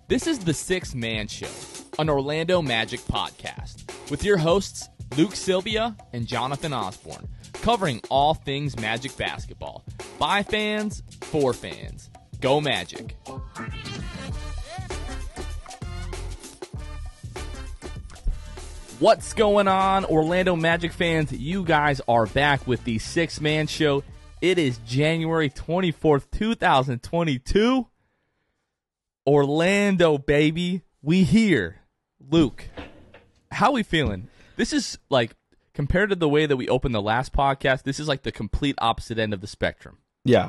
This is the Sixth Man Show, an Orlando Magic podcast, with your hosts Luke Sylvia and Jonathan Osborne, covering all things Magic basketball. By fans, for fans. Go Magic. What's going on, Orlando Magic fans? You guys are back with the Sixth Man Show. It is January 24th, 2022. Orlando, baby. We here. Luke, how we feeling? This is like, compared to the way that we opened the last podcast, this is like the complete opposite end of the spectrum. Yeah.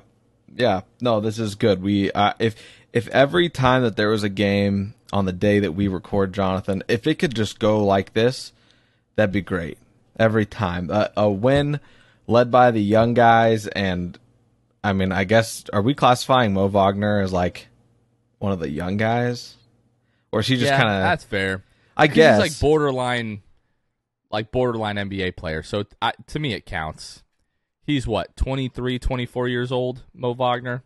No, this is good. We if every time that there was a game on the day that we record, Jonathan, if it could just go like this, that'd be great. Every time. A win led by the young guys, and I mean, I guess, are we classifying Mo Wagner as like one of the young guys? Or is he just kind of... that's fair. I guess. He's like borderline NBA player, so to me it counts. He's what, 23, 24 years old, Mo Wagner?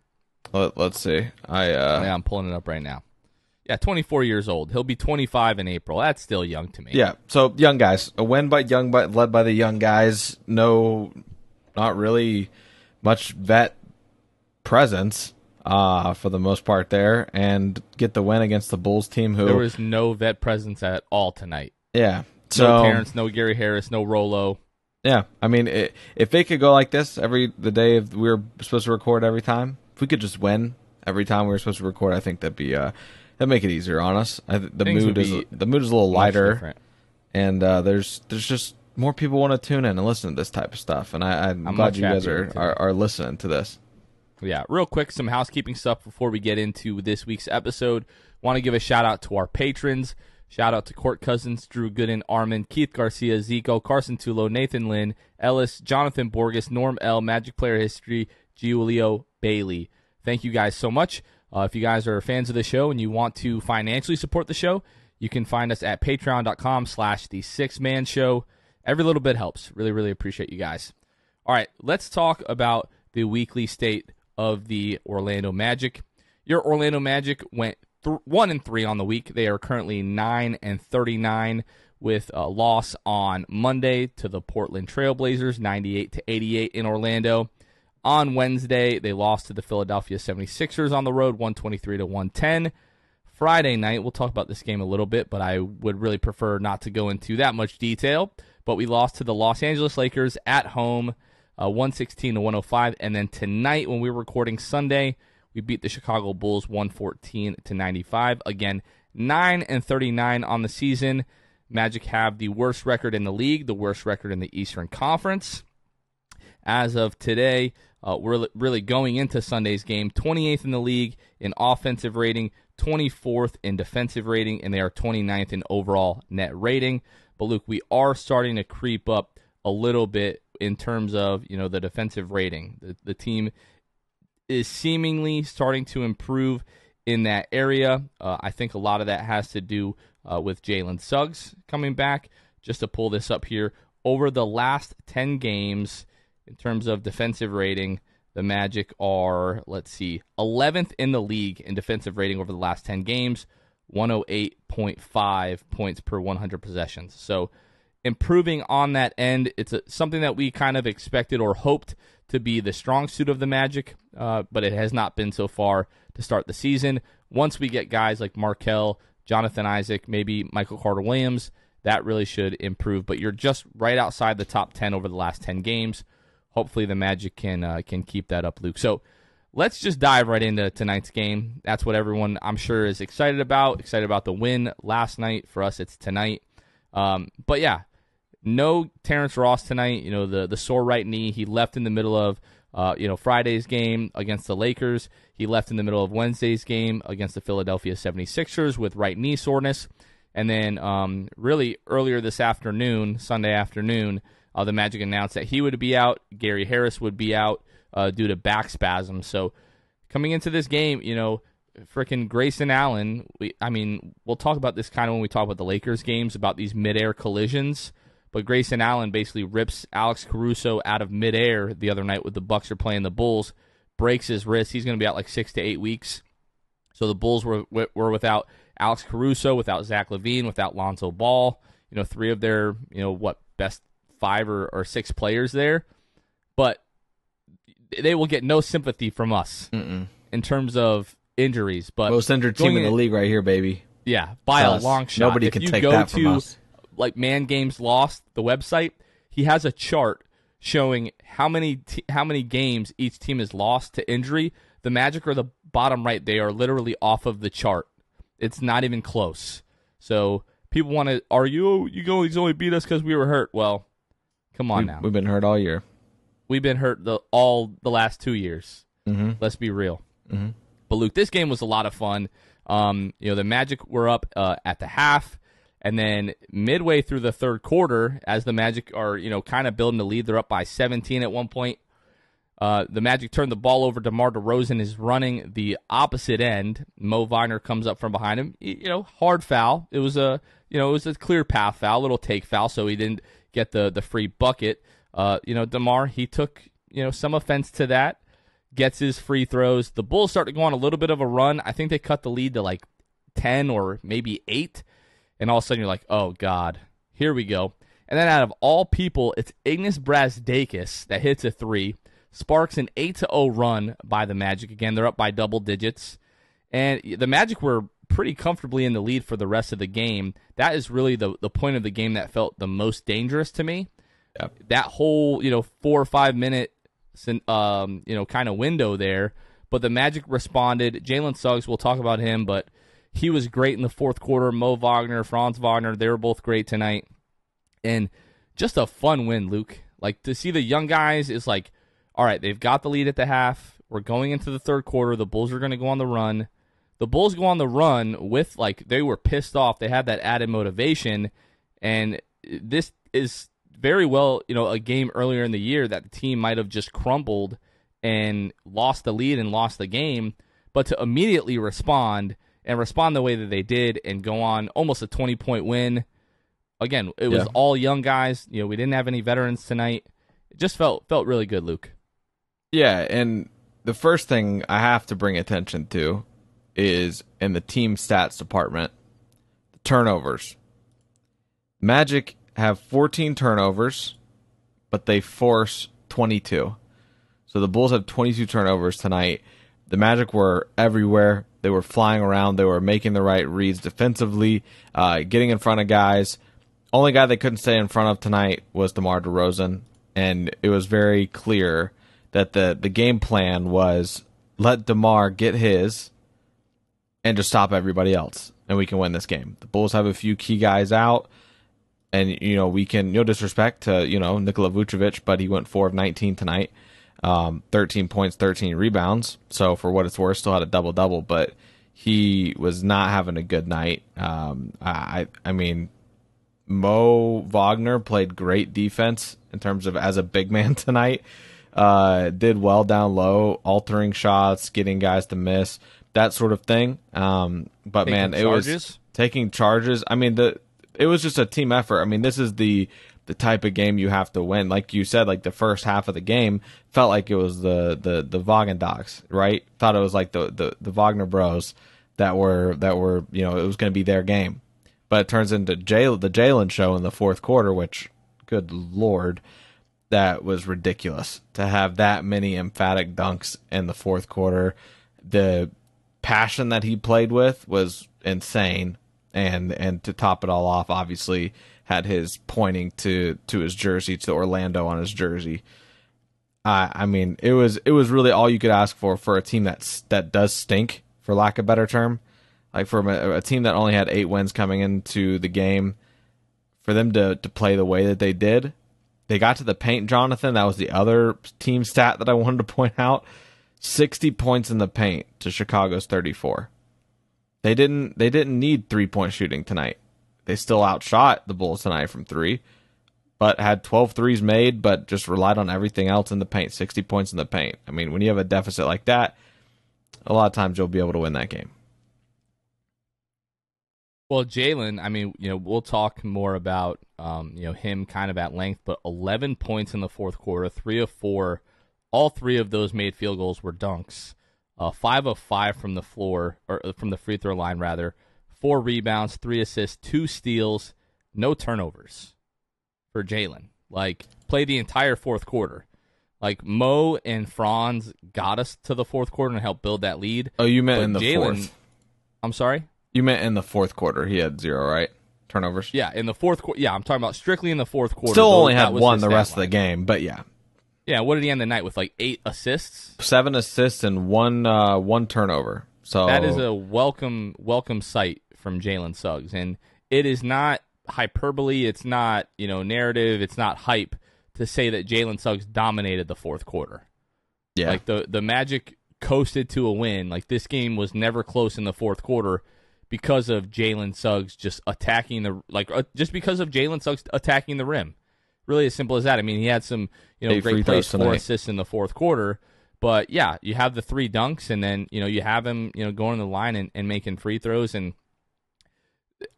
Let's see. I'm pulling it up right now. Yeah, 24 years old. He'll be 25 in April. That's still young to me. Yeah, so young guys. A win led by the young guys. No, not really much vet presence for the most part there. And get the win against the Bulls team who... There was no vet presence at all tonight. Yeah. No Terrence, no Gary Harris, no Rolo. Yeah, I mean, if they could go like this the day we were supposed to record every time, if we could just win every time we were supposed to record, I think that'd make it easier on us. The mood is a little lighter, and there's just more people want to tune in and listen to this type of stuff, and I'm glad you guys are listening to this. Yeah, real quick, some housekeeping stuff before we get into this week's episode. Want to give a shout out to our patrons. Shout out to Court Cousins, Drew Gooden, Armin, Keith Garcia, Zico, Carson Tulo, Nathan Lynn, Ellis, Jonathan Borges, Norm L, Magic Player History, Giulio Bailey. Thank you guys so much. If you guys are fans of the show and you want to financially support the show, you can find us at patreon.com/the6manshow. Every little bit helps. Really, really appreciate you guys. All right, let's talk about the weekly state of the Orlando Magic. Your Orlando Magic went 1-3 on the week. They are currently 9-39 with a loss on Monday to the Portland Trailblazers, 98-88 in Orlando. On Wednesday, they lost to the Philadelphia 76ers on the road, 123-110. Friday night, we'll talk about this game a little bit, but I would really prefer not to go into that much detail. But we lost to the Los Angeles Lakers at home, 116-105. And then tonight, when we were recording Sunday, we beat the Chicago Bulls 114-95. Again, 9-39 on the season. Magic have the worst record in the league, the worst record in the Eastern Conference. As of today, we're really going into Sunday's game, 28th in the league in offensive rating, 24th in defensive rating, and they are 29th in overall net rating. But Luke, we are starting to creep up a little bit in terms of, the defensive rating. The team is seemingly starting to improve in that area. I think a lot of that has to do with Jalen Suggs coming back. Just to pull this up here, over the last 10 games, in terms of defensive rating, the Magic are, 11th in the league in defensive rating over the last 10 games, 108.5 points per 100 possessions. So improving on that end. It's something that we kind of expected or hoped to be the strong suit of the Magic, but it has not been so far to start the season. Once we get guys like Markelle, Jonathan Isaac, maybe Michael Carter-Williams, that really should improve. But you're just right outside the top 10 over the last 10 games. Hopefully the Magic can keep that up, Luke. So let's just dive right into tonight's game. That's what everyone, I'm sure, is excited about. Excited about the win last night. For us, it's tonight. But yeah, no Terrence Ross tonight. The sore right knee. He left in the middle of Friday's game against the Lakers. He left in the middle of Wednesday's game against the Philadelphia 76ers with right knee soreness. And then really earlier this afternoon, Sunday afternoon, the Magic announced that he would be out. Gary Harris would be out due to back spasms. So coming into this game, frickin' Grayson Allen, we'll talk about this kind of when we talk about the Lakers games, about these midair collisions. But Grayson Allen basically rips Alex Caruso out of midair the other night when the Bucks are playing the Bulls, breaks his wrist. He's going to be out like 6 to 8 weeks. So the Bulls were without Alex Caruso, without Zach LaVine, without Lonzo Ball. Three of their best 5 or 6 players there, but they will get no sympathy from us in terms of injuries. But most injured team in the league right here, baby. Yeah, by a long shot. Nobody can take that from us. Like Man Games Lost, the website, he has a chart showing how many games each team has lost to injury. The Magic are the bottom right. They are literally off of the chart. It's not even close. So people want to argue, you guys only beat us because we were hurt. Well, come on now. We've been hurt all year. We've been hurt all the last 2 years. Mm-hmm. Let's be real. Mm-hmm. But Luke, this game was a lot of fun. The Magic were up at the half, and then midway through the third quarter, as the Magic are kind of building the lead, they're up by 17 at one point. The Magic turned the ball over. DeMar DeRozan is running the opposite end. Mo Wagner comes up from behind him. Hard foul. It was a clear path foul, little take foul, so he didn't get the free bucket. DeMar, he took some offense to that. Gets his free throws. The Bulls start to go on a little bit of a run. I think they cut the lead to like 10 or maybe 8. And all of a sudden you're like, oh, God, here we go. And then out of all people, it's Ignas Brazdeikis that hits a 3. Sparks an 8-0 run by the Magic. Again, they're up by double digits. And the Magic were pretty comfortably in the lead for the rest of the game. That is really the point of the game that felt the most dangerous to me. Yep. That whole 4 or 5 minute kind of window there, but the Magic responded. Jalen Suggs, we'll talk about him, but he was great in the fourth quarter. Mo Wagner, Franz Wagner, they were both great tonight, and just a fun win, Luke. Like, to see the young guys is like, all right, they've got the lead at the half. We're going into the third quarter. The Bulls are going to go on the run. The Bulls go on the run with, they were pissed off. They had that added motivation, and this is very well, a game earlier in the year that the team might have just crumbled and lost the lead and lost the game, but to immediately respond the way that they did and go on almost a 20-point win. Again, it was all young guys. We didn't have any veterans tonight. It just felt really good, Luke. Yeah, and the first thing I have to bring attention to is in the team stats department, the turnovers. Magic have 14 turnovers, but they force 22. So the Bulls have 22 turnovers tonight. The Magic were everywhere. They were flying around. They were making the right reads defensively, getting in front of guys. Only guy they couldn't stay in front of tonight was DeMar DeRozan, and it was very clear that the game plan was let DeMar get his and just stop everybody else, and we can win this game. The Bulls have a few key guys out. And, we can, no disrespect to, Nikola Vucevic, but he went 4 of 19 tonight. 13 points, 13 rebounds. So for what it's worth, still had a double-double, but he was not having a good night. I mean, Mo Wagner played great defense in terms of as a big man tonight. Did well down low, altering shots, getting guys to miss, that sort of thing. But man, it was taking charges. I mean, it was just a team effort. I mean, this is the type of game you have to win. Like you said, like the first half of the game felt like it was the Wagner dogs, right? Thought it was like the Wagner bros that were it was going to be their game. But it turns into the Jalen show in the fourth quarter, which, good Lord, that was ridiculous to have that many emphatic dunks in the fourth quarter. The passion that he played with was insane. And to top it all off, obviously had his pointing to his jersey, to Orlando on his jersey. I mean, it was really all you could ask for a team that does stink, for lack of a better term. Like for a team that only had 8 wins coming into the game, for them to play the way that they did. They got to the paint, Jonathan. That was the other team stat that I wanted to point out. 60 points in the paint to Chicago's 34. They didn't need 3-point shooting tonight. They still outshot the Bulls tonight from 3, but had 12 threes made, but just relied on everything else in the paint. 60 points in the paint. I mean, when you have a deficit like that, a lot of times you'll be able to win that game. Well, Jalen, I mean, we'll talk more about him kind of at length, but 11 points in the fourth quarter, 3 of 4. All 3 of those made field goals were dunks. 5 of 5 from the floor, or from the free throw line, rather. 4 rebounds, 3 assists, 2 steals, no turnovers for Jalen. Like, played the entire fourth quarter. Like, Mo and Franz got us to the fourth quarter and helped build that lead. Oh, you meant in the fourth. I'm sorry? You meant in the fourth quarter. He had 0, right? Turnovers? Yeah, in the fourth quarter. Yeah, I'm talking about strictly in the fourth quarter. Still only had 1 the rest of the game, but yeah. Yeah, what did he end the night with? Like 8 assists? 7 assists and one turnover. So that is a welcome sight from Jalen Suggs. And it is not hyperbole. It's not, narrative. It's not hype to say that Jalen Suggs dominated the fourth quarter. Yeah. Like, the Magic coasted to a win. Like, this game was never close in the fourth quarter because of Jalen Suggs just attacking just because of Jalen Suggs attacking the rim. Really as simple as that. I mean, he had some, great plays, 4 assists in the fourth quarter. But, yeah, you have the 3 dunks, and then, you have him, going to the line and making free throws. And,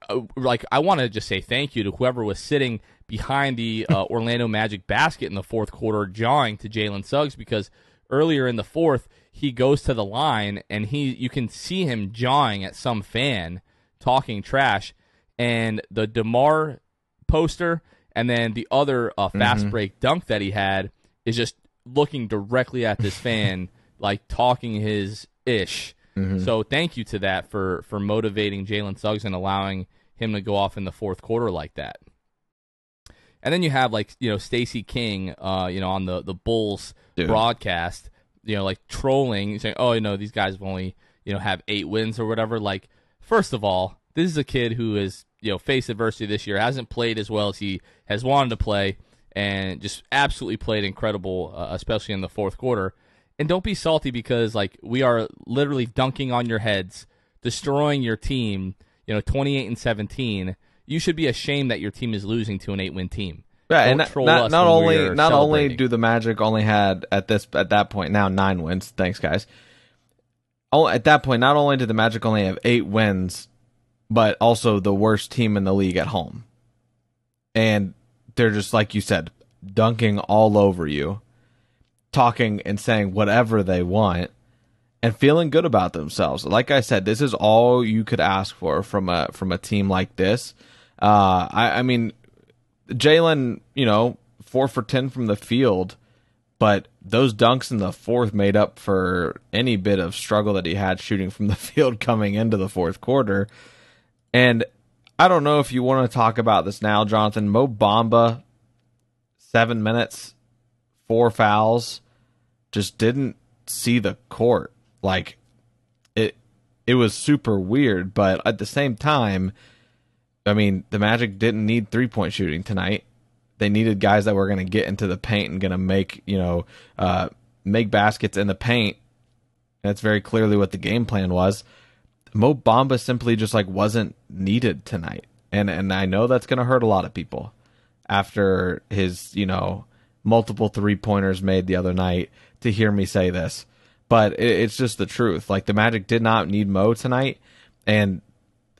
I want to just say thank you to whoever was sitting behind the Orlando Magic basket in the fourth quarter jawing to Jalen Suggs, because earlier in the fourth, he goes to the line, and you can see him jawing at some fan, talking trash. And the DeMar poster and then the other fast break dunk that he had is just looking directly at this fan, like talking his ish. So thank you to that for motivating Jalen Suggs and allowing him to go off in the fourth quarter like that. And then you have Stacey King, on the Bulls broadcast, trolling, saying, "Oh, these guys have only have 8 wins or whatever." Like, first of all, this is a kid who has faced adversity this year, hasn't played as well as he has wanted to play, and just absolutely played incredible, especially in the fourth quarter. And don't be salty because we are literally dunking on your heads, destroying your team. 28-17. You should be ashamed that your team is losing to an 8-win team. Yeah, and not only do the Magic only had at that point now 9 wins. Thanks, guys. At that point, not only did the Magic only have 8 wins, but also the worst team in the league at home. And they're just, like you said, dunking all over you, talking and saying whatever they want, and feeling good about themselves. Like I said, this is all you could ask for from a team like this. I mean, Jalen, 4 for 10 from the field, but those dunks in the fourth made up for any bit of struggle that he had shooting from the field coming into the fourth quarter. And I don't know if you want to talk about this now, Jonathan. Mo Bamba, 7 minutes, 4 fouls, just didn't see the court. Like, it was super weird, but at the same time, I mean, the Magic didn't need 3-point shooting tonight. They needed guys that were going to get into the paint and going to make baskets in the paint. That's very clearly what the game plan was. Mo Bamba simply just wasn't needed tonight. And I know that's going to hurt a lot of people after his, multiple 3-pointers made the other night to hear me say this. But it's just the truth. The Magic did not need Mo tonight, and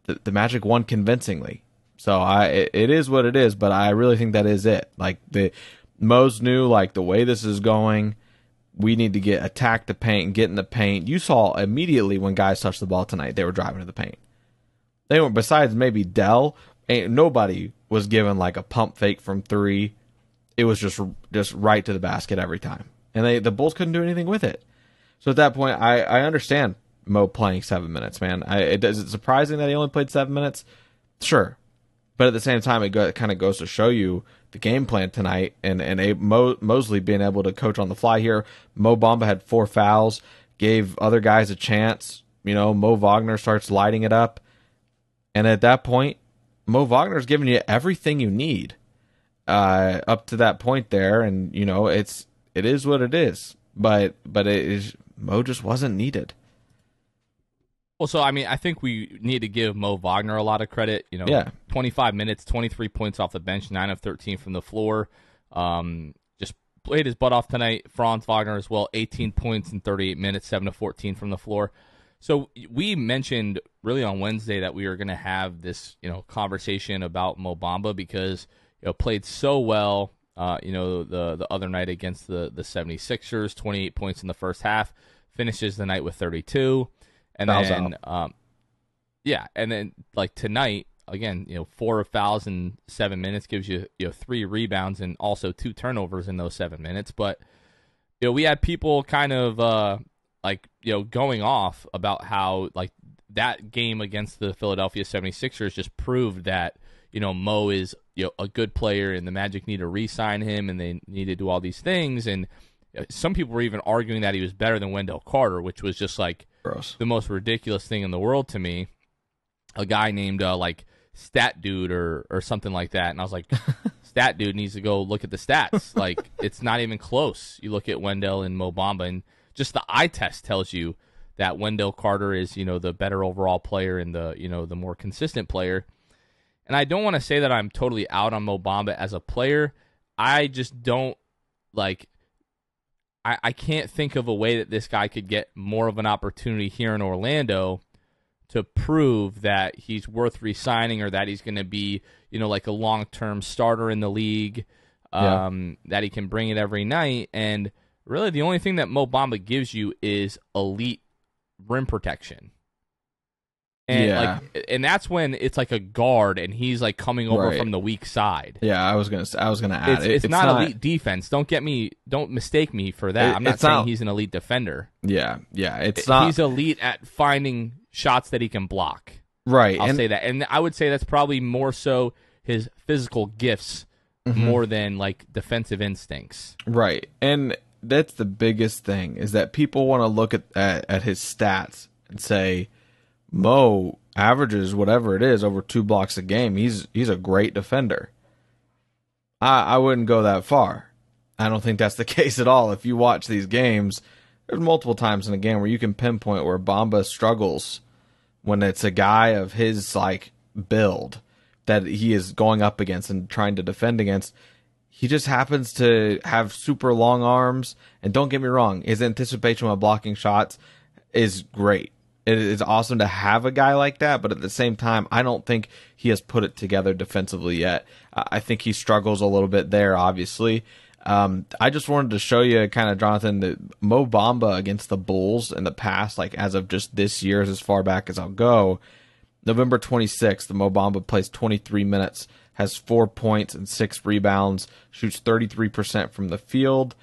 the Magic won convincingly. So it is what it is, but I really think that is it. Mo's knew, the way this is going, we need to attack the paint and get in the paint. You saw immediately when guys touched the ball tonight, they were driving to the paint. They weren't, besides maybe Dell, nobody was given a pump fake from 3. It was just right to the basket every time. And the Bulls couldn't do anything with it. So at that point, I understand Mo playing 7 minutes, man. Is it surprising that he only played 7 minutes? Sure. But at the same time, it kind of goes to show you the game plan tonight, and Mosley being able to coach on the fly here. Mo Bamba had 4 fouls, gave other guys a chance. Mo Wagner starts lighting it up. And at that point, Mo Wagner's giving you everything you need up to that point there. And, it is what it is. But Mo just wasn't needed. Well, so, I mean, I think we need to give Mo Wagner a lot of credit. 25 minutes, 23 points off the bench, 9 of 13 from the floor. Just played his butt off tonight. Franz Wagner as well, 18 points in 38 minutes, 7 of 14 from the floor. So we mentioned really on Wednesday that we were going to have this, conversation about Mo Bamba because, played so well, the other night against the 76ers, 28 points in the first half. finishes the night with 32. And Fouls then, and then like tonight, again, 4 fouls in 7 minutes gives you 3 rebounds and also 2 turnovers in those 7 minutes. But we had people kind of going off about how like that game against the Philadelphia 76ers just proved that Mo is a good player and the Magic need to re-sign him and they need to do all these things. And some people were even arguing that he was better than Wendell Carter, which was just like gross, the most ridiculous thing in the world to me. A guy named Stat Dude or something like that. And I was like, Stat Dude needs to go look at the stats. Like, it's not even close. You look at Wendell and Mo Bamba, and just the eye test tells you that Wendell Carter is, the better overall player and the more consistent player. And I don't want to say that I'm totally out on Mo Bamba as a player. I just don't, I can't think of a way that this guy could get more of an opportunity here in Orlando to prove that he's worth re-signing or that he's going to be, like a long-term starter in the league, that he can bring it every night. And really the only thing that Mo Bamba gives you is elite rim protection. And and that's when it's like a guard and he's like coming over from the weak side. Yeah, I was gonna add it's not elite defense. Don't mistake me for that. I'm not saying he's an elite defender. Yeah, it's not. He's elite at finding shots that he can block. Right. I'll say that. And I would say that's probably more so his physical gifts more than like defensive instincts. Right. And that's the biggest thing is that people want to look at his stats and say Mo averages whatever it is over 2 blocks a game. He's a great defender. I wouldn't go that far. I don't think that's the case at all. If you watch these games, there's multiple times in a game where you can pinpoint where Bamba struggles when it's a guy of his build that he is going up against and trying to defend against. He just happens to have super long arms, and don't get me wrong, his anticipation while blocking shots is great. It is awesome to have a guy like that, but at the same time, I don't think he has put it together defensively yet. I think he struggles a little bit there, obviously. I just wanted to show you kind of, Jonathan, that Mo Bamba against the Bulls in the past, as of just this year, as far back as I'll go, November 26th, the Mo Bamba plays 23 minutes, has 4 points and 6 rebounds, shoots 33% from the field.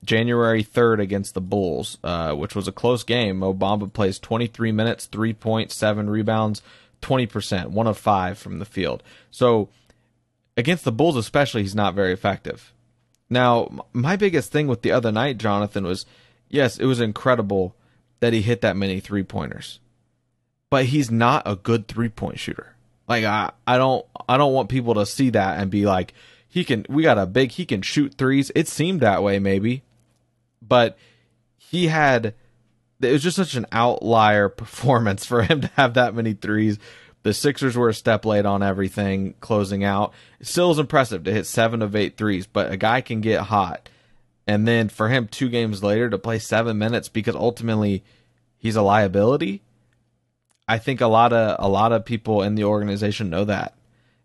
January 3rd against the Bulls, which was a close game, Mo Bamba plays 23 minutes, 3 points, 7 rebounds, 20%, 1 of 5 from the field. So against the Bulls especially, he's not very effective. Now, my biggest thing with the other night, Jonathan, was, yes, it was incredible that he hit that many three-pointers. But he's not a good three-point shooter. I don't want people to see that and be like, he can shoot threes. It seemed that way maybe. But it was just such an outlier performance for him to have that many threes. The Sixers were a step late on everything, closing out. It still is impressive to hit 7 of 8 threes, but a guy can get hot. And then for him 2 games later to play 7 minutes because ultimately he's a liability, I think a lot of people in the organization know that.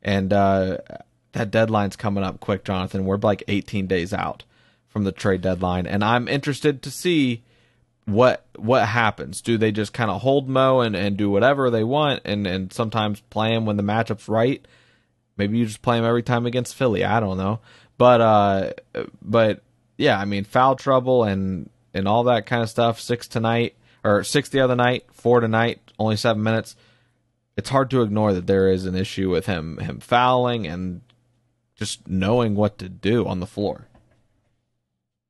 And that deadline's coming up quick, Jonathan. We're 18 days out from the trade deadline, and I'm interested to see what happens. Do they just kind of hold Mo and do whatever they want and sometimes play him when the matchup's right? Maybe you just play him every time against Philly. I don't know. But yeah, I mean, foul trouble and all that kind of stuff. 6 tonight, or 6 the other night, 4 tonight, only 7 minutes. It's hard to ignore that there is an issue with him fouling and just knowing what to do on the floor.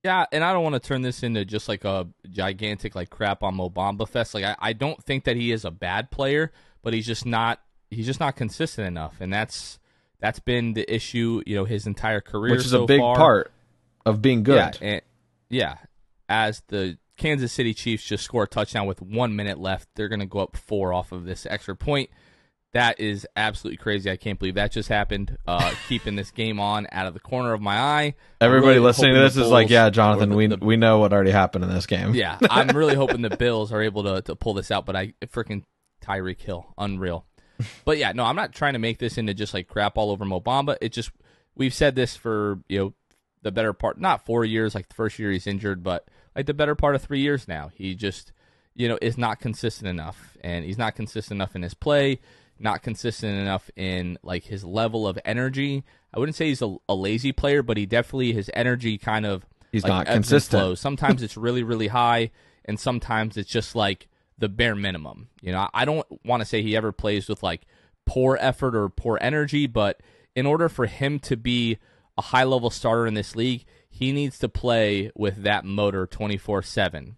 Yeah, and I don't want to turn this into just a gigantic crap on Mo Bamba fest. I don't think that he is a bad player, but he's just not consistent enough, and that's been the issue, his entire career. Which is a big part of being good. Yeah, as the Kansas City Chiefs just score a touchdown with 1 minute left, they're going to go up 4 off of this extra point. That is absolutely crazy. I can't believe that just happened. Keeping this game on out of the corner of my eye. Everybody really listening to this is like, yeah, Jonathan, we know what already happened in this game. Yeah, I'm really hoping the Bills are able to pull this out, but freaking Tyreek Hill, unreal. But yeah, no, I'm not trying to make this into just crap all over Mo Bamba. It just, we've said this for, the better part, not 4 years, the first year he's injured, but like the better part of 3 years now. He just, is not consistent enough, and he's not consistent enough in his play, not consistent enough in like his level of energy. I wouldn't say he's a lazy player, but he definitely, his energy kind of, he's like, not ebbs and consistent. flows. Sometimes it's really, really high, and sometimes it's just like the bare minimum. I don't want to say he ever plays with like poor effort or poor energy, but in order for him to be a high-level starter in this league, he needs to play with that motor 24/7.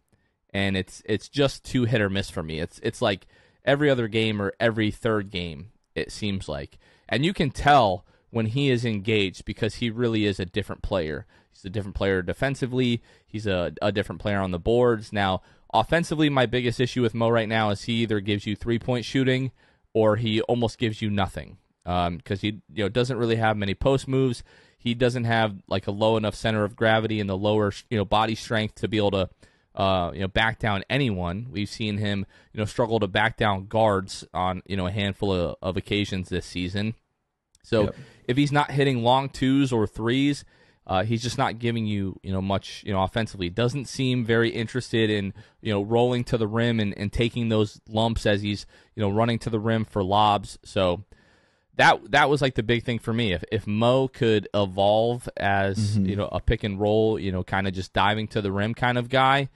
And it's just too hit or miss for me. It's like every other game or every third game, it seems like. And you can tell when he is engaged because he really is a different player. He's a different player defensively. He's a different player on the boards. Now, offensively, my biggest issue with Mo right now is he either gives you three-point shooting or he almost gives you nothing because he doesn't really have many post moves. He doesn't have like a low enough center of gravity and the lower body strength to be able to back down anyone. We've seen him, struggle to back down guards on, a handful of occasions this season. So if he's not hitting long twos or threes, he's just not giving you, much, offensively. Doesn't seem very interested in, rolling to the rim and taking those lumps as he's, running to the rim for lobs. So that was like the big thing for me. If Mo could evolve as, a pick and roll, kind of just diving to the rim kind of guy,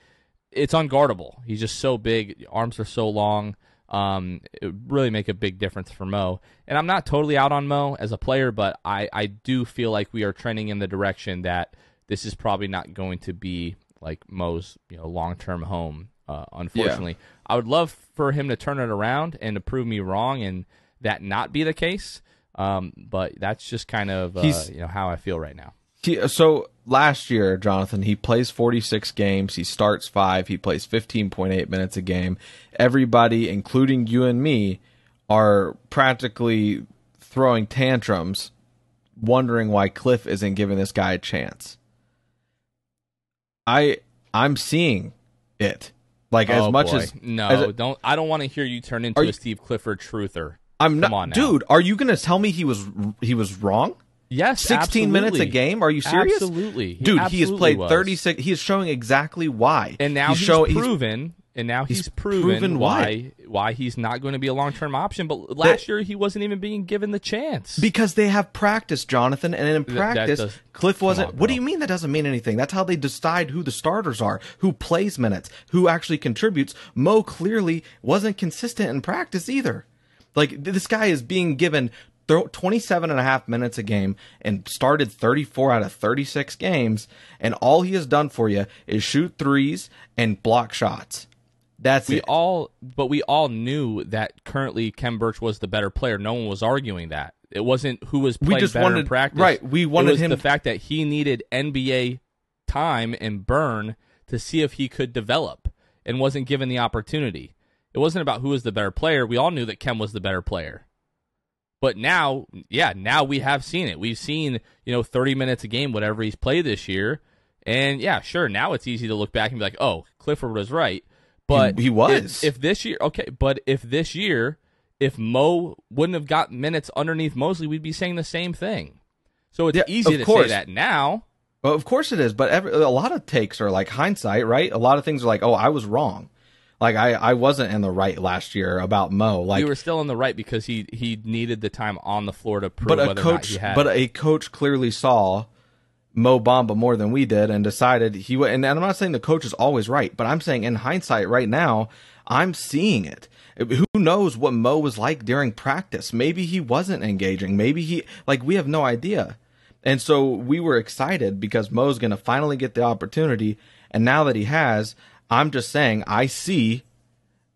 it's unguardable. He's just so big. Arms are so long. It would really make a big difference for Mo. And I'm not totally out on Mo as a player, but I do feel like we are trending in the direction that this is probably not going to be like Mo's long-term home, unfortunately. Yeah. I would love for him to turn it around and to prove me wrong and that not be the case. But that's just kind of how I feel right now. So last year, Jonathan, he plays 46 games. He starts 5. He plays 15.8 minutes a game. Everybody, including you and me, are practically throwing tantrums, wondering why Cliff isn't giving this guy a chance. I'm seeing it. Like as much boy. as don't I don't want to hear you turn into a Steve Clifford truther. I'm not, Come on now. dude. Are you going to tell me he was wrong? Yes, 16 absolutely. minutes a game? Are you serious? Absolutely. Dude, he has played was. 36. He is showing exactly why. And now he's proven why he's not going to be a long-term option. But last year, he wasn't even being given the chance. Because they have practice, Jonathan. And in practice, Cliff wasn't. What do you mean that doesn't mean anything? That's how they decide who the starters are, who plays minutes, who actually contributes. Mo clearly wasn't consistent in practice either. Like, this guy is being given 27 and a half minutes a game and started 34 out of 36 games, and all he has done for you is shoot threes and block shots. That's it. But we all knew that currently Khem Birch was the better player. No one was arguing that. It wasn't who was playing better in practice. Right, we wanted him. The fact that he needed NBA time and burn to see if he could develop and wasn't given the opportunity. It wasn't about who was the better player. We all knew that Khem was the better player. But now we have seen it. We've seen, 30 minutes a game, whatever he's played this year. And yeah, sure, now it's easy to look back and be like, oh, Clifford was right. But he was. If this year, if Mo wouldn't have got minutes underneath Mosley, we'd be saying the same thing. So it's easy to say that now. Well, of course it is. But a lot of takes are like hindsight, right? A lot of things are like, oh, I was wrong. Like, I wasn't in the right last year about Mo. Like, you were still in the right because he needed the time on the floor to prove whether or not he had. But a coach clearly saw Mo Bamba more than we did and decided he would. And I'm not saying the coach is always right, but I'm saying in hindsight right now, I'm seeing it. Who knows what Mo was like during practice? Maybe he wasn't engaging. Maybe we have no idea. And so we were excited because Mo's going to finally get the opportunity. And now that he has, I'm just saying, I see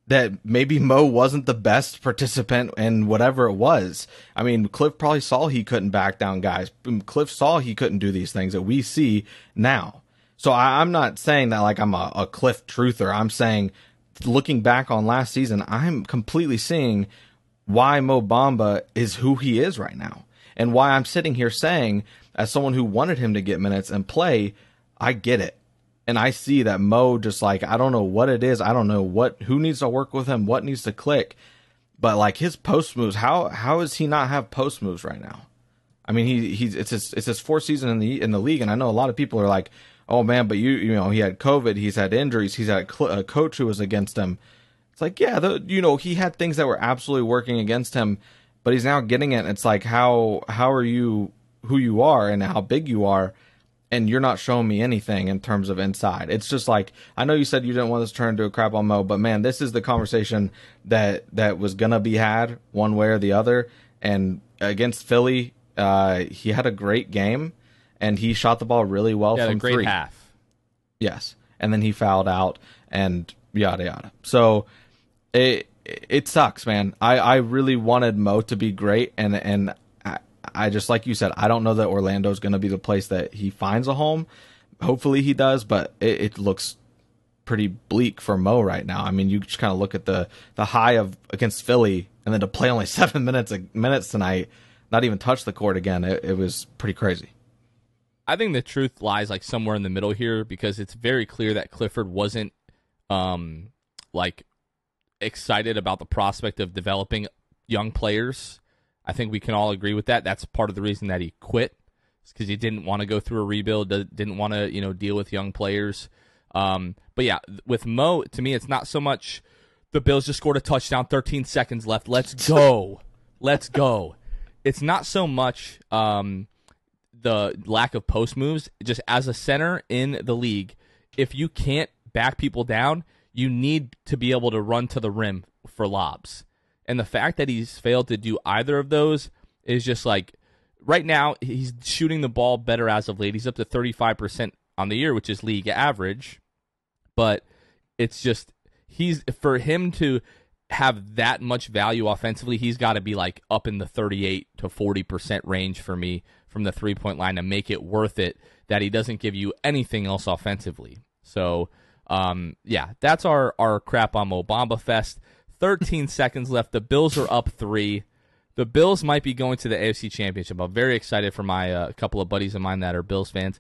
that maybe Mo wasn't the best participant in whatever it was. I mean, Cliff probably saw he couldn't back down guys. Cliff saw he couldn't do these things that we see now. So I'm not saying that like I'm a Cliff truther. I'm saying, looking back on last season, I'm completely seeing why Mo Bamba is who he is right now. And why I'm sitting here saying, as someone who wanted him to get minutes and play, I get it. And I see that Mo just like, I don't know what it is. I don't know who needs to work with him, what needs to click. But like his post moves, how does he not have post moves right now? I mean, it's his fourth season in the league, and I know a lot of people are like, oh man, but you know, he had COVID, he's had injuries, he's had a coach who was against him. It's like, yeah, you know, he had things that were absolutely working against him, but he's now getting it. And it's like, how are you who you are and how big you are, and you're not showing me anything in terms of inside. It's just like, I know you said you didn't want this to turn into a crap on Mo, but man, this is the conversation that was gonna be had one way or the other. And against Philly, he had a great game, and he shot the ball really well from a great three. Half. Yes, and then he fouled out and yada yada. So it sucks, man. I really wanted Mo to be great, and I just, like you said, I don't know that Orlando's going to be the place that he finds a home. Hopefully he does, but it looks pretty bleak for Mo right now. I mean, you just kind of look at the high of against Philly, and then to play only 7 minutes tonight, not even touch the court again. It was pretty crazy. I think the truth lies like somewhere in the middle here, because it's very clear that Clifford wasn't like excited about the prospect of developing young players. I think we can all agree with that. That's part of the reason that he quit, because he didn't want to go through a rebuild, didn't want to, you know, deal with young players. But yeah, with Mo, to me, it's not so much the Bills just scored a touchdown, 13 seconds left. Let's go. Let's go. It's not so much the lack of post moves. Just as a center in the league, if you can't back people down, you need to be able to run to the rim for lobs. And the fact that he's failed to do either of those is just like, right now, he's shooting the ball better as of late. He's up to 35% on the year, which is league average. But it's just, for him to have that much value offensively, he's got to be like up in the 38 to 40% range for me from the 3-point line to make it worth it, that he doesn't give you anything else offensively. So, yeah, that's our crap on Mo Bamba Fest. 13 seconds left. The Bills are up 3. The Bills might be going to the AFC Championship. I'm very excited for my couple of buddies of mine that are Bills fans.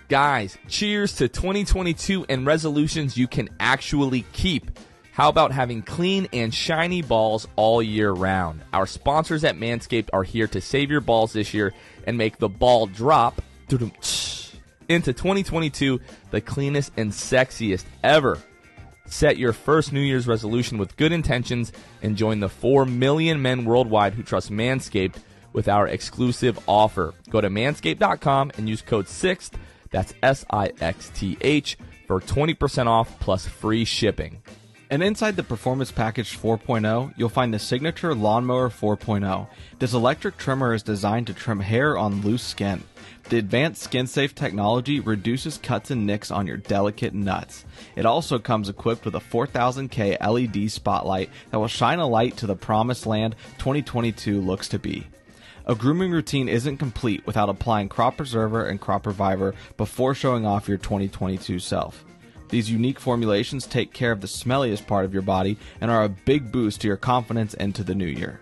Guys, cheers to 2022 and resolutions you can actually keep. How about having clean and shiny balls all year round? Our sponsors at Manscaped are here to save your balls this year and make the ball drop into 2022 the cleanest and sexiest ever. Set your first New Year's resolution with good intentions and join the 4 million men worldwide who trust Manscaped with our exclusive offer. Go to manscaped.com and use code SIXTH, that's SIXTH, for 20% off plus free shipping. And inside the Performance Package 4.0, you'll find the Signature Lawnmower 4.0. This electric trimmer is designed to trim hair on loose skin. The advanced skin-safe technology reduces cuts and nicks on your delicate nuts. It also comes equipped with a 4000K LED spotlight that will shine a light to the promised land 2022 looks to be. A grooming routine isn't complete without applying Crop Preserver and Crop Reviver before showing off your 2022 self. These unique formulations take care of the smelliest part of your body and are a big boost to your confidence into the new year.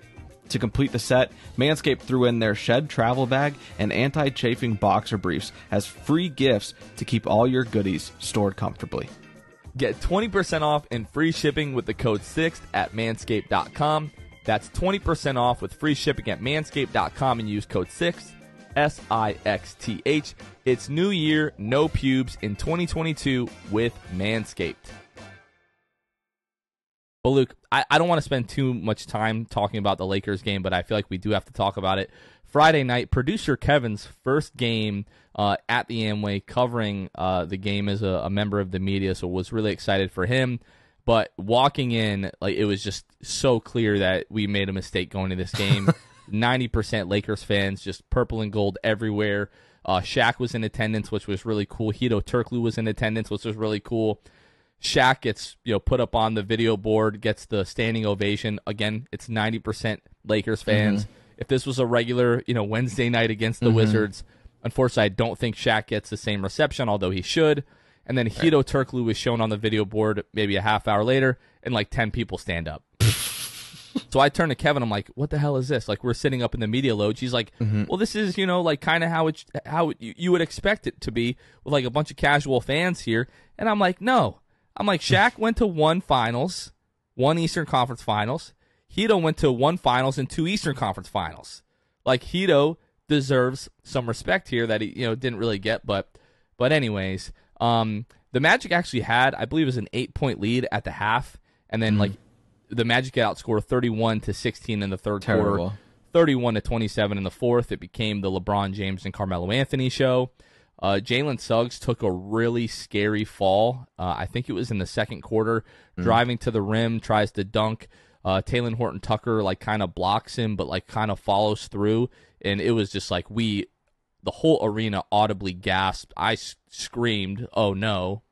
To complete the set, Manscaped threw in their Shed travel bag and anti-chafing boxer briefs as free gifts to keep all your goodies stored comfortably. Get 20% off and free shipping with the code SIXTH at manscaped.com. That's 20% off with free shipping at manscaped.com and use code SIXTH, SIXTH. It's New Year, no pubes in 2022 with Manscaped. Well, Luke, I don't want to spend too much time talking about the Lakers game, but I feel like we do have to talk about it. Friday night, producer Kevin's first game at the Amway, covering the game as a member of the media, so was really excited for him. But walking in, like, it was just so clear that we made a mistake going to this game. 90% Lakers fans, just purple and gold everywhere. Shaq was in attendance, which was really cool. Hedo Turkoglu was in attendance, which was really cool. Shaq gets put up on the video board, gets the standing ovation. Again, it's 90% Lakers fans. Mm-hmm. If this was a regular Wednesday night against the Wizards, unfortunately, I don't think Shaq gets the same reception, although he should. And then Hedo Turkoglu was shown on the video board maybe a half hour later, and like 10 people stand up. So I turn to Kevin. I'm like, "What the hell is this?" Like, we're sitting up in the media lounge. He's like, "Well, this is like kind of how you would expect it to be with like a bunch of casual fans here." And I'm like, "No." I'm like, Shaq went to 1 finals, 1 Eastern Conference Finals. Hedo went to 1 finals and 2 Eastern Conference Finals. Like, Hedo deserves some respect here that he didn't really get, but But anyways, the Magic actually had, I believe it was an 8-point lead at the half, and then like the Magic got outscored 31-16 in the third quarter, 31-27 in the fourth. It became the LeBron James and Carmelo Anthony show. Jalen Suggs took a really scary fall. I think it was in the second quarter, driving to the rim, tries to dunk. Talen Horton-Tucker like kind of blocks him, but like kind of follows through, and it was just like the whole arena audibly gasped. I screamed, "Oh no!"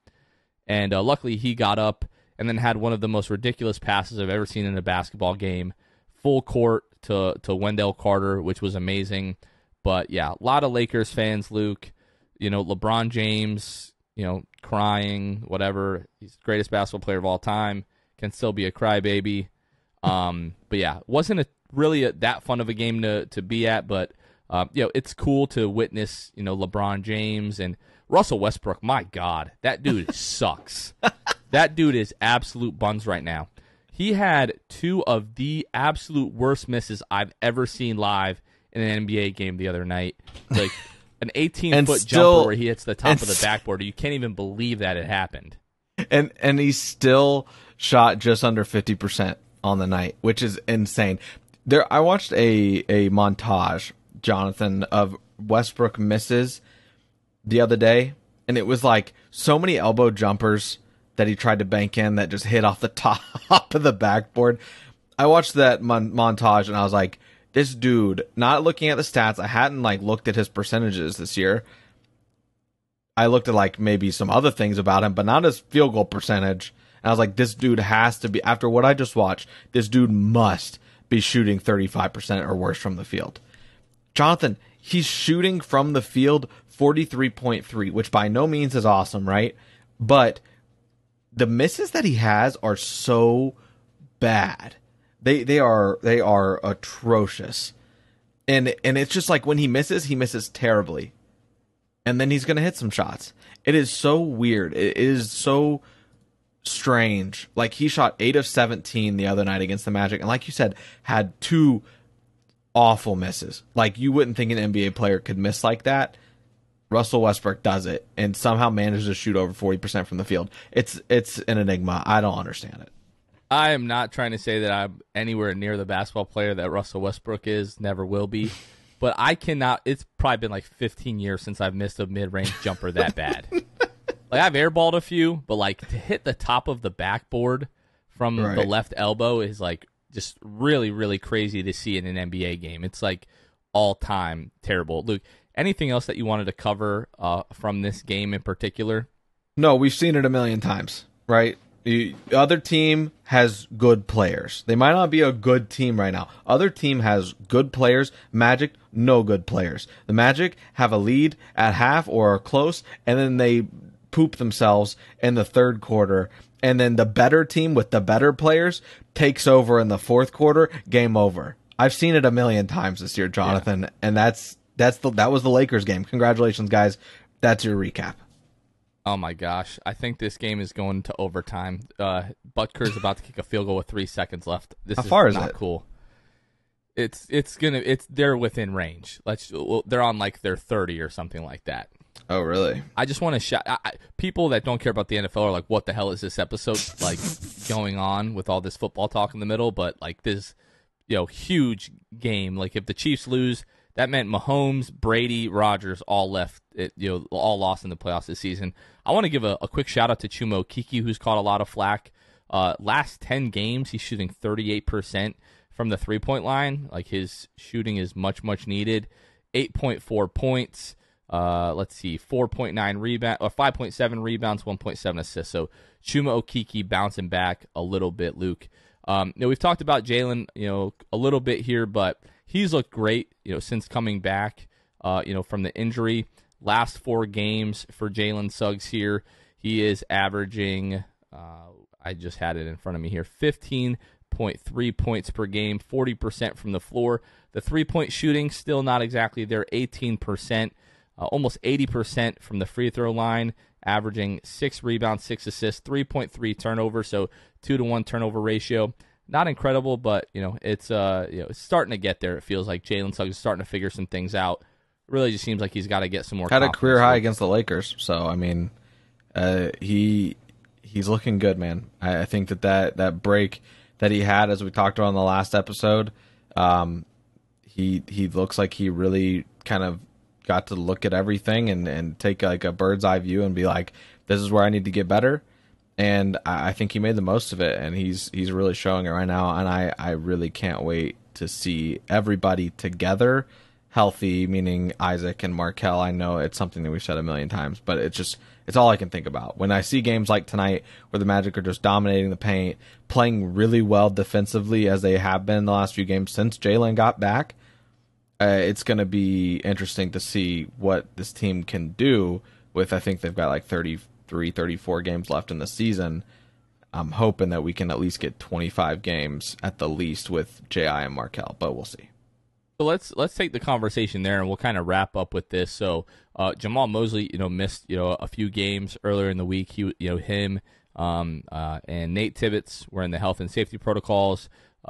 And luckily he got up and then had one of the most ridiculous passes I've ever seen in a basketball game, full court to Wendell Carter, which was amazing. But yeah, a lot of Lakers fans, Luke. LeBron James, crying, whatever. He's the greatest basketball player of all time. Can still be a crybaby. But yeah, wasn't really that fun of a game to be at. But it's cool to witness. LeBron James and Russell Westbrook. My God, that dude sucks. That dude is absolute buns right now. He had two of the absolute worst misses I've ever seen live in an NBA game the other night. Like an 18-foot jumper where he hits the top of the backboard. You can't even believe that it happened. And he still shot just under 50% on the night, which is insane. I watched a montage, Jonathan, of Westbrook misses the other day, and it was like so many elbow jumpers that he tried to bank in that just hit off the top of the backboard. I watched that montage, and I was like, this dude, not looking at the stats, I hadn't like looked at his percentages this year. I looked at like maybe some other things about him, but not his field goal percentage. And I was like, this dude has to be, after what I just watched, this dude must be shooting 35% or worse from the field. Jonathan, he's shooting from the field 43.3, which by no means is awesome, right? But the misses that he has are so bad. They are atrocious. And it's just like when he misses terribly. And then he's going to hit some shots. It is so weird. It is so strange. Like he shot 8 of 17 the other night against the Magic, and like you said, had 2 awful misses. Like you wouldn't think an NBA player could miss like that. Russell Westbrook does it and somehow manages to shoot over 40% from the field. It's an enigma. I don't understand it. I am not trying to say that I'm anywhere near the basketball player that Russell Westbrook is, never will be. But I cannot, it's probably been like 15 years since I've missed a mid-range jumper that bad. Like I've airballed a few, but like to hit the top of the backboard from the left elbow is like just really, really crazy to see in an NBA game. It's like all-time terrible. Luke, anything else that you wanted to cover from this game in particular? No, we've seen it a million times, right? The other team has good players. They might not be a good team right now. Other team has good players. Magic, no good players. The Magic have a lead at half or are close, and then they poop themselves in the third quarter. And then the better team with the better players takes over in the fourth quarter. Game over. I've seen it a million times this year, Jonathan, and that was the Lakers game. Congratulations, guys. That's your recap. Oh my gosh! I think this game is going to overtime. Butker is about to kick a field goal with 3 seconds left. This How far is not it? Cool. They're within range. They're on like their 30 or something like that. Oh really? I just want to shout. People that don't care about the NFL are like, "What the hell is this episode like going on with all this football talk in the middle?" But like this, huge game. Like if the Chiefs lose, that meant Mahomes, Brady, Rodgers all left. All lost in the playoffs this season. I want to give a quick shout out to Chuma Okeke, who's caught a lot of flack. Last 10 games, he's shooting 38% from the 3-point line. Like his shooting is much, much needed. 8.4 points. Let's see, 4.9 rebound, or 5.7 rebounds, 1.7 assists. So Chuma Okeke bouncing back a little bit. Luke, we've talked about Jalen, a little bit here, but he's looked great, since coming back, from the injury. Last 4 games for Jalen Suggs here, he is averaging, I just had it in front of me here, 15.3 points per game, 40% from the floor. The 3-point shooting, still not exactly there, 18%, almost 80% from the free throw line, averaging 6 rebounds, 6 assists, 3.3 turnovers, so 2-to-1 turnover ratio. Not incredible, but it's starting to get there. It feels like Jalen Suggs is starting to figure some things out. really just seems like he's got to get some more. Had a career high with. against the Lakers, so I mean, he's looking good, man. I think that break that he had, as we talked about in the last episode, he looks like he really kind of got to look at everything and take like a bird's eye view and be like, this is where I need to get better. And I think he made the most of it, and he's really showing it right now. And I really can't wait to see everybody together, healthy, meaning Isaac and Markelle. I know it's something that we've said a million times, but it's all I can think about. When I see games like tonight where the Magic are just dominating the paint, playing really well defensively as they have been in the last few games since Jalen got back, it's going to be interesting to see what this team can do with, I think they've got like 33, 34 games left in the season. I'm hoping that we can at least get 25 games at the least with J.I. and Markelle, but we'll see. So let's take the conversation there, and we'll kind of wrap up with this. So Jamal Mosley, missed a few games earlier in the week. Him and Nate Tibbetts were in the health and safety protocols.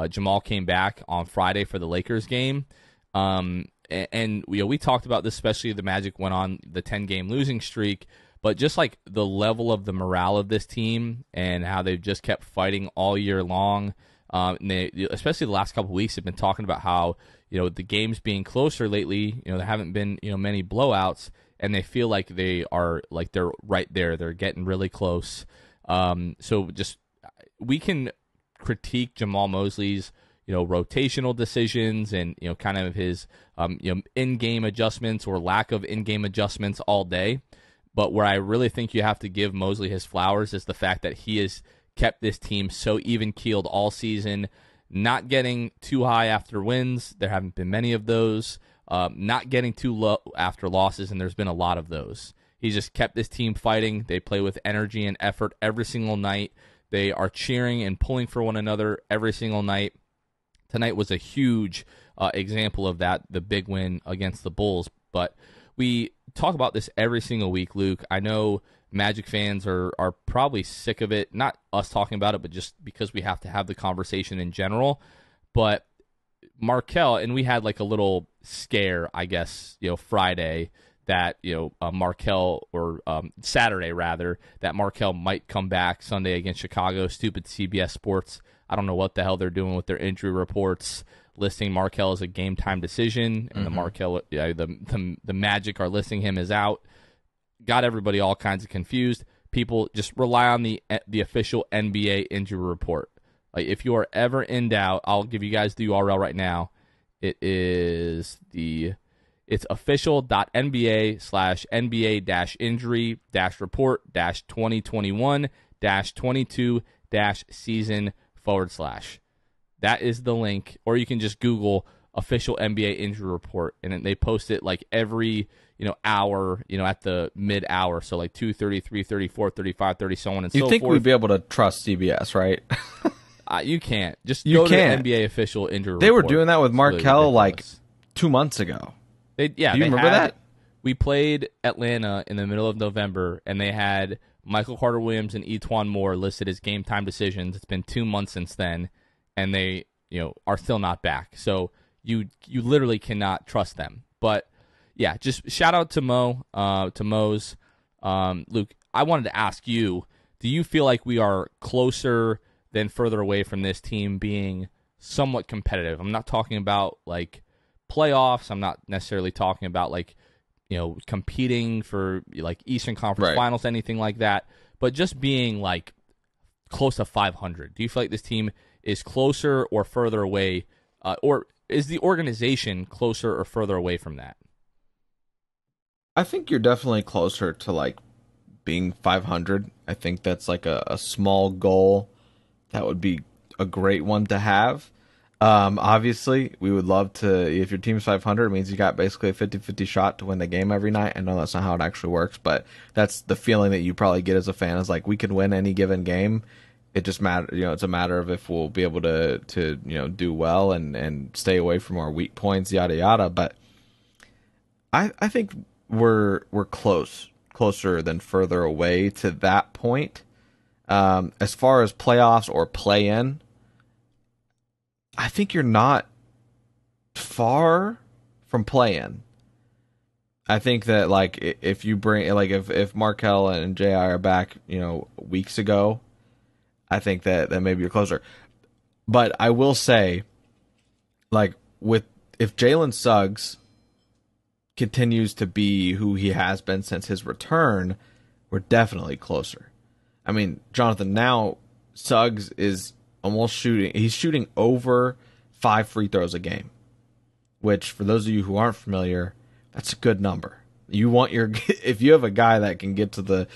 Jamal came back on Friday for the Lakers game. And we talked about this, especially the Magic went on the 10-game losing streak, but just like the level of the morale of this team and how they've just kept fighting all year long. And especially the last couple of weeks, have been talking about how the games being closer lately. There haven't been many blowouts, and they feel like they're right there. They're getting really close. So just we can critique Jamal Mosley's rotational decisions and kind of his in-game adjustments or lack of in-game adjustments all day. But where I really think you have to give Mosley his flowers is the fact that he has kept this team so even-keeled all season, not getting too high after wins. There haven't been many of those. Not getting too low after losses, and there's been a lot of those. He's just kept this team fighting. They play with energy and effort every single night. They are cheering and pulling for one another every single night. Tonight was a huge example of that, the big win against the Bulls. But we talk about this every single week, Luke. I know Magic fans are probably sick of it, not us talking about it, but just because we have to have the conversation in general. But Markelle, and we had like a little scare, I guess, Friday that, Markelle, or Saturday rather, that Markelle might come back Sunday against Chicago. Stupid CBS Sports. I don't know what the hell they're doing with their injury reports, listing Markelle as a game time decision, and the Markelle, the Magic are listing him as out. Got everybody all kinds of confused. People just rely on the official NBA injury report. Like, if you are ever in doubt, I'll give you guys the URL right now. It's official.nba/NBA-injury-report-2021-22-season/. That is the link, or you can just Google official NBA injury report, and they post it like every hour, at the mid hour, so like 2:30, 3:30, 4:30, 5:30, so on and so forth. You think we'd be able to trust CBS, right? You can't. Just go to the NBA official injury report. They were doing that with Markelle like 2 months ago. Do you remember that? We played Atlanta in the middle of November, and they had Michael Carter-Williams and E'Twaun Moore listed as game time decisions. It's been 2 months since then, and they are still not back. So you literally cannot trust them. But yeah, just shout out to Mose. Luke, I wanted to ask you, do you feel like we are closer than further away from this team being somewhat competitive? I'm not talking about like playoffs. I'm not necessarily talking about like competing for like Eastern Conference Finals, anything like that, but just being like close to 500. Do you feel like this team is closer or further away, or is the organization closer or further away from that? I think you're definitely closer to like being 500. I think that's like a small goal. That would be a great one to have. Obviously, we would love to, if your team's 500, it means you got basically a 50-50 shot to win the game every night. I know that's not how it actually works, but that's the feeling that you probably get as a fan, is like, we can win any given game. It just matters, it's a matter of if we'll be able to do well and stay away from our weak points, yada yada. But I think we're closer than further away to that point. As far as playoffs or play-in, I think you're not far from play-in. I think that like if you bring like if Markel and Ji are back, weeks ago, I think that maybe you're closer. But I will say, like with if Jalen Suggs continues to be who he has been since his return, we're definitely closer. I mean, Jonathan, now Suggs is almost he's shooting over 5 free throws a game, which for those of you who aren't familiar, that's a good number. You want if you have a guy that can get to the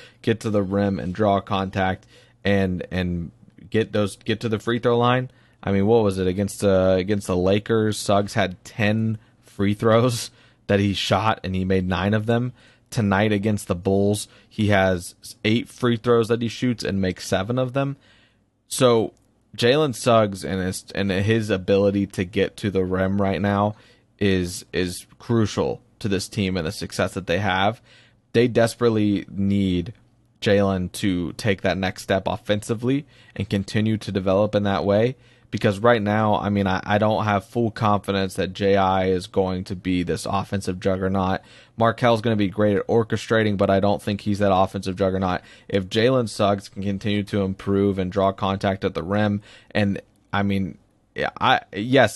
rim and draw contact and get to the free throw line. I mean, what was it against the Lakers? Suggs had 10 free throws that he shot, and he made 9 of them. Tonight against the Bulls, he has 8 free throws that he shoots and makes 7 of them. So Jalen Suggs and his ability to get to the rim right now is crucial to this team and the success that they have. They desperately need Jalen to take that next step offensively and continue to develop in that way. Because right now, I mean, I don't have full confidence that J.I. is going to be this offensive juggernaut. Markel's going to be great at orchestrating, but I don't think he's that offensive juggernaut. If Jalen Suggs can continue to improve and draw contact at the rim, and I mean, I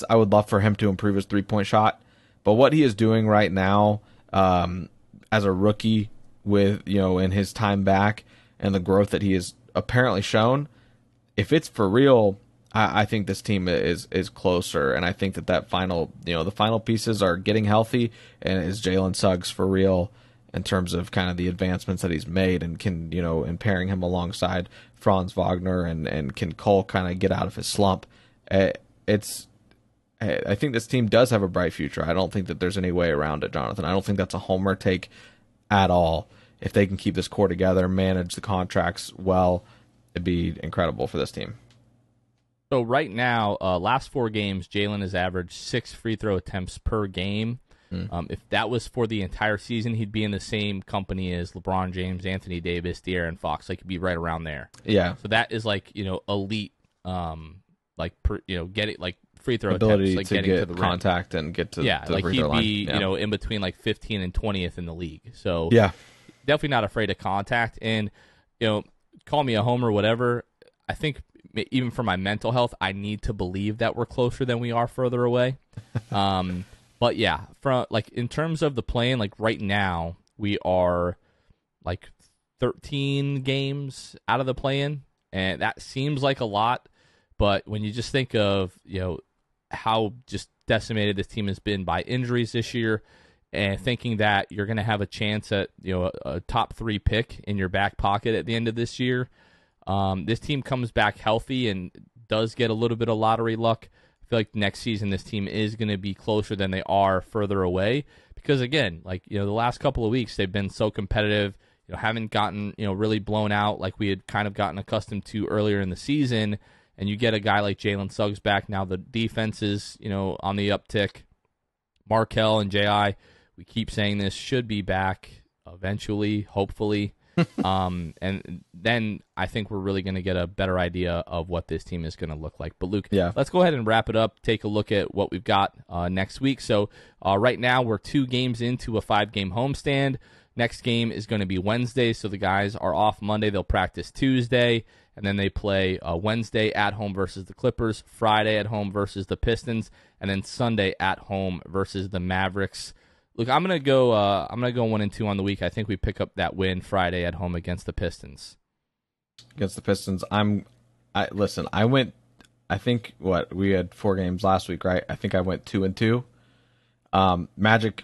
would love for him to improve his three-point shot, but what he is doing right now as a rookie with, in his time back and the growth that he has apparently shown, if it's for real, I think this team is closer, and I think that final, the final pieces are getting healthy, and is Jalen Suggs for real in terms of kind of the advancements that he's made, and can, and pairing him alongside Franz Wagner, and can Cole kind of get out of his slump. I think this team does have a bright future. I don't think that there's any way around it, Jonathan. I don't think that's a homer take at all. If they can keep this core together, manage the contracts well, it'd be incredible for this team. So right now, last 4 games, Jalen has averaged 6 free throw attempts per game. If that was for the entire season, he'd be in the same company as LeBron James, Anthony Davis, De'Aaron Fox. Like, he'd be right around there. Yeah. So that is like, elite, get it, like free throw ability attempts, like to getting get to the rim. contact and get to the like free he'd throw line. be, in between like 15 and 20th in the league. So yeah, definitely not afraid of contact. And call me a homer, whatever. I think even for my mental health, I need to believe that we're closer than we are further away. But yeah, from like in terms of the play-in, like right now we are like 13 games out of the play-in, and that seems like a lot. But when you just think of how just decimated this team has been by injuries this year, and thinking that you're going to have a chance at a top 3 pick in your back pocket at the end of this year. This team comes back healthy and does get a little bit of lottery luck. I feel like next season this team is going to be closer than they are further away because, again, like the last couple of weeks they've been so competitive. Haven't gotten really blown out like we had kind of gotten accustomed to earlier in the season. And you get a guy like Jalen Suggs back now. The defense is on the uptick. Markel and J.I., we keep saying this, should be back eventually, hopefully. And then I think we're really going to get a better idea of what this team is going to look like. But Luke, let's go ahead and wrap it up. Take a look at what we've got next week. So right now we're 2 games into a 5-game homestand. Next game is going to be Wednesday, so the guys are off Monday. They'll practice Tuesday, and then they play Wednesday at home versus the Clippers, Friday at home versus the Pistons, and then Sunday at home versus the Mavericks. Look, I'm gonna go 1-2 on the week. I think we pick up that win Friday at home against the Pistons. Against the Pistons, listen. I think we had 4 games last week, right? I think I went 2-2. Magic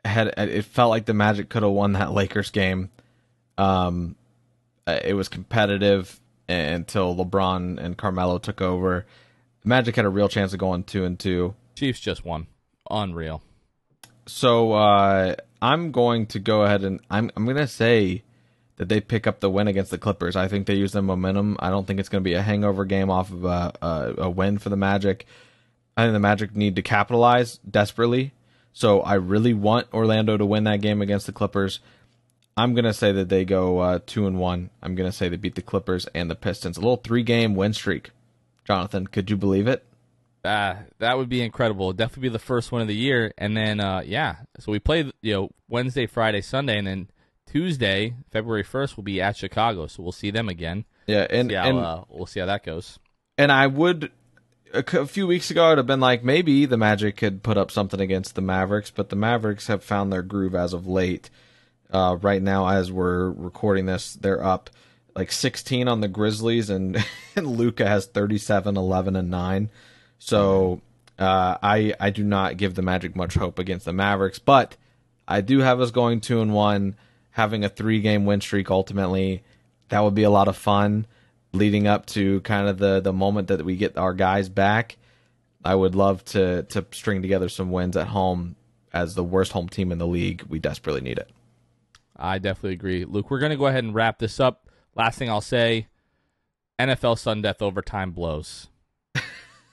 it felt like the Magic could have won that Lakers game. It was competitive until LeBron and Carmelo took over. The Magic had a real chance of going 2-2. Chiefs just won. Unreal. So I'm going to go ahead and I'm going to say that they pick up the win against the Clippers. I think they use their momentum. I don't think it's going to be a hangover game off of a win for the Magic. I think the Magic need to capitalize desperately. So I really want Orlando to win that game against the Clippers. I'm going to say that they go 2-1. I'm going to say they beat the Clippers and the Pistons. A little 3-game win streak. Jonathan, could you believe it? That would be incredible. Definitely be the first one of the year. And then, so we play, Wednesday, Friday, Sunday, and then Tuesday, February 1st, will be at Chicago. So we'll see them again. Yeah, and we'll see how that goes. And I would, a few weeks ago, I would have been like, maybe the Magic could put up something against the Mavericks, but the Mavericks have found their groove as of late. Right now, as we're recording this, they're up like 16 on the Grizzlies, and Luka has 37, 11, and 9. So I do not give the Magic much hope against the Mavericks, but I do have us going 2-1, having a 3-game win streak ultimately. That would be a lot of fun leading up to kind of the moment that we get our guys back. I would love to string together some wins at home. As the worst home team in the league, we desperately need it. I definitely agree. Luke, we're going to go ahead and wrap this up. Last thing I'll say, NFL sudden death overtime blows.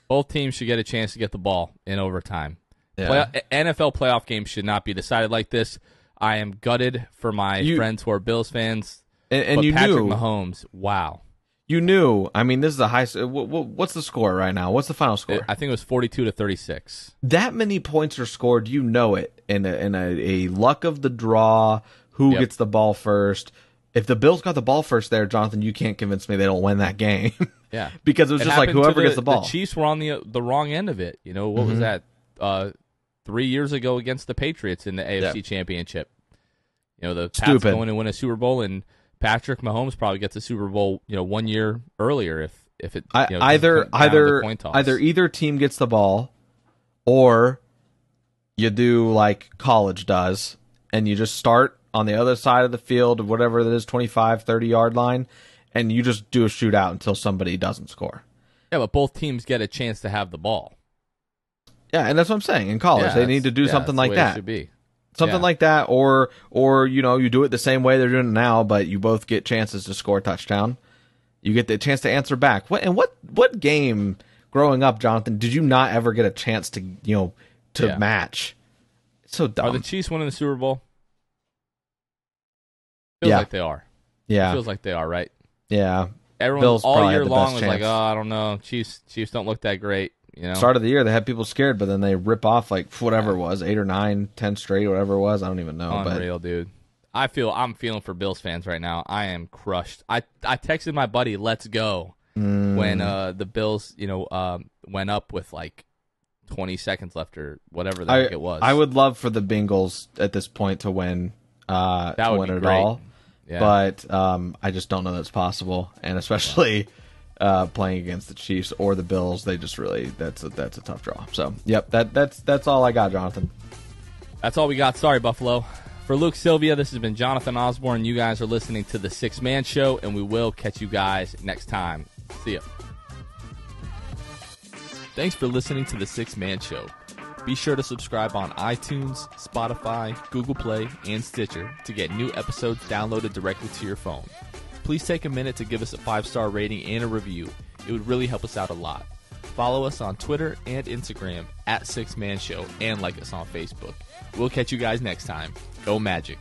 Both teams should get a chance to get the ball in overtime. Yeah. NFL playoff games should not be decided like this. I am gutted for my friends who are Bills fans. And but you Patrick knew Mahomes, wow. You knew. I mean, this is a high. What's the score right now? What's the final score? I think it was 42-36. That many points are scored. You know it. In a luck of the draw. Who gets the ball first? If the Bills got the ball first there, Jonathan, you can't convince me they don't win that game. Yeah, because it was just like whoever gets the ball. The Chiefs were on the wrong end of it. What was that? 3 years ago against the Patriots in the AFC Championship. The Pats going to win a Super Bowl, and Patrick Mahomes probably gets a Super Bowl 1 year earlier if it either team gets the ball, or you do like college does, and you just start on the other side of the field, whatever that is, 25, 30-yard line, and you just do a shootout until somebody doesn't score. Yeah, but both teams get a chance to have the ball. Yeah, and that's what I'm saying. In college, they need to do something like that. It should be. Something like that, or you do it the same way they're doing it now, but you both get chances to score a touchdown. You get the chance to answer back. What game growing up, Jonathan, did you not ever get a chance to match? It's so dumb. Are the Chiefs winning the Super Bowl? Feels like they are. Yeah. Feels like they are, right? Yeah. Everyone Bills all year long was chance. like, I don't know. Chiefs don't look that great. Start of the year, they had people scared, but then they rip off like whatever it was, 8 or 9, 10 straight, whatever it was. I don't even know. Unreal, dude. I'm feeling for Bills fans right now. I am crushed. I texted my buddy, "Let's go," when the Bills, went up with like 20 seconds left or whatever the heck it was. I would love for the Bengals at this point to win. That would win be it great. all. Yeah. But I just don't know that's possible, and especially playing against the Chiefs or the Bills, they just really that's a tough draw. So, yep, that's all I got, Jonathan. That's all we got. Sorry, Buffalo. For Luke Sylvia, this has been Jonathan Osborne. You guys are listening to The Sixth Man Show, and we will catch you guys next time. See ya. Thanks for listening to The Sixth Man Show. Be sure to subscribe on iTunes, Spotify, Google Play, and Stitcher to get new episodes downloaded directly to your phone. Please take a minute to give us a 5-star rating and a review. It would really help us out a lot. Follow us on Twitter and Instagram @6manshow and like us on Facebook. We'll catch you guys next time. Go Magic.